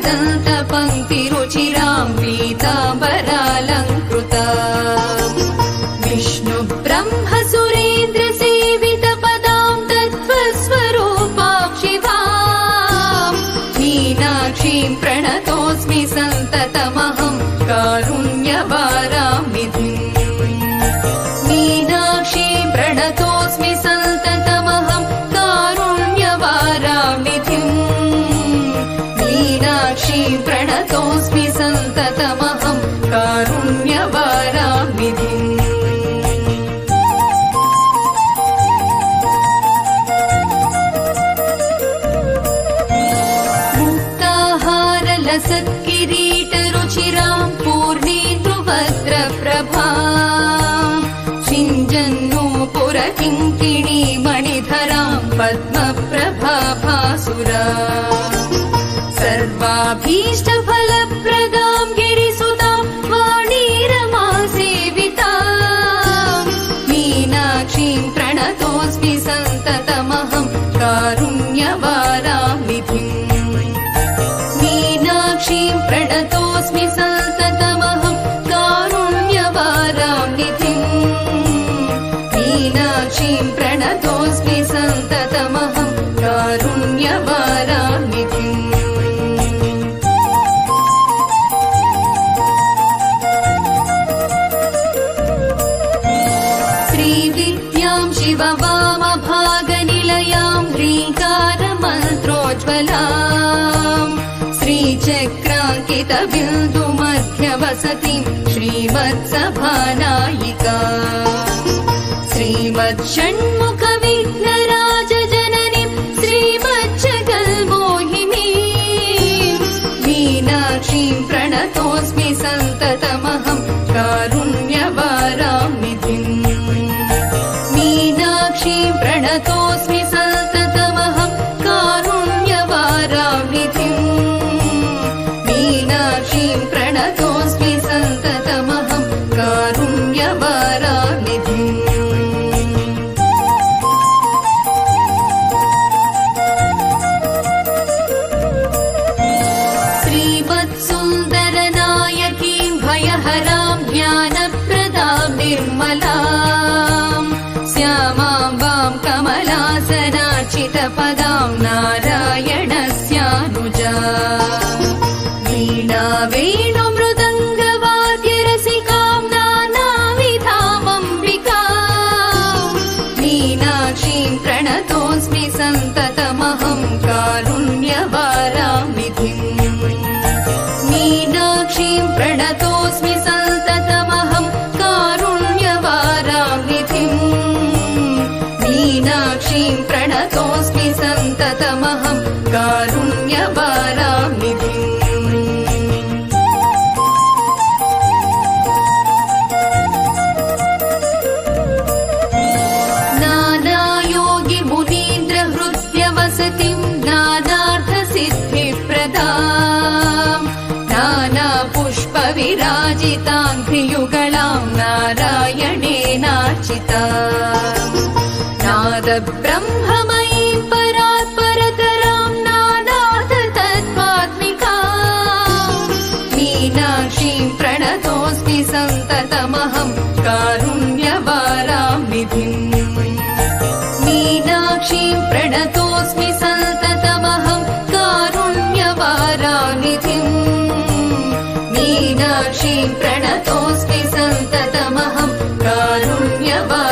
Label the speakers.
Speaker 1: दन्तपङ्क्तिरुचिरां पीताम्बरालङ्कृता विष्णु ब्रह्म सुरेन्द्र सेवितपदां तत्त्वस्वरूपां शिवां मीनाक्षीं प्रणतोऽस्मि सन्ततमहं कारुण्यवारामिधिम् मीनाक्षीं प्रणतोऽस्मि सन्ततमहं कारुण्यवारामिधिम् मीनाक्षीं प्रणतोऽस्मि सन्ततमहं कारुण्यवारामिधिम् मुक्ताहारलसत्किरीटरुचिरां पूर्णेन्दुवक्त्रप्रभां सिञ्जन्नूपुरकिङ्किणी मणिधरां पद्मप्रभाभासुरा सर्वाभीष्टफलप्रदां गिरिसुतां वाणीरमासेवितां मीनाक्षीं प्रणतोऽस्मि सन्ततमहं कारुण्यवारामिधिम् मीनाक्षीं प्रणतोऽस्मि सन्ततमहं कारुण्यवारामिधिम् मीनाक्षीं प्रणतोऽस्मि सन्ततमहं कारुण्यवारामिधिम् श्रीविद्यां शिववामभागनिलयां ह्रीङ्कारमन्त्रोज्ज्वलां श्रीचक्राङ्कितबिन्दुमध्यवसतिं श्रीमत्सभानायिका श्रीमच्छण्मुखविघ्नराजजननीं श्रीमज्जगन्मोहिनीं मीनाक्षीं प्रणतोऽस्मि सन्ततमहं कारुण्यवारामिधिम् मीनाक्षीं प्रणतोऽस्मि सन्ततमहं कारुण्यवारामिधिम् मीनाक्षीं प्रणतोऽस्मि सन्ततमहं कारुण्यवारामिधिम् श्रीमत्सुन्दरनायकीं भयहरां ज्ञानप्रदां निर्मलां श्यामाम्बां कमलासनार्चितपदां नारायणस्यानुजा वीणा वेणुमृदङ्गवाद्यरसिकां नानाविधामम्बिकां मीनाक्षीं प्रणतोऽस्मि सन्ततमहं कारुण्यवारामिधिम् मीनाक्षीं प्रणतोऽस्मि सन्ततमहं कारुण्यवारामिधिम् मीनाक्षीं प्रणतोऽस्मि सन्ततमहं कारुण्यवारामिधिम् नानायोगिमुनीन्द्रहृद्यवसतिं नानार्थसिद्धिप्रदां नानापुष्पविराजिताङ्घ्रियुगलां नारायणेनार्चिता नादब्रह्ममयीं परात्परतरां नानार्थतत्त्वात्मिकां मीनाक्षीं प्रणतोऽस्मि सन्ततमहं कारुण्यवारामिधिम् मीनाक्षीं प्रणतोऽस्मि सन्ततमहं कारुण्यवारामिधिम् मीनाक्षीं प्रणतोऽस्मि सन्ततमहं कारुण्यवारामिधिम्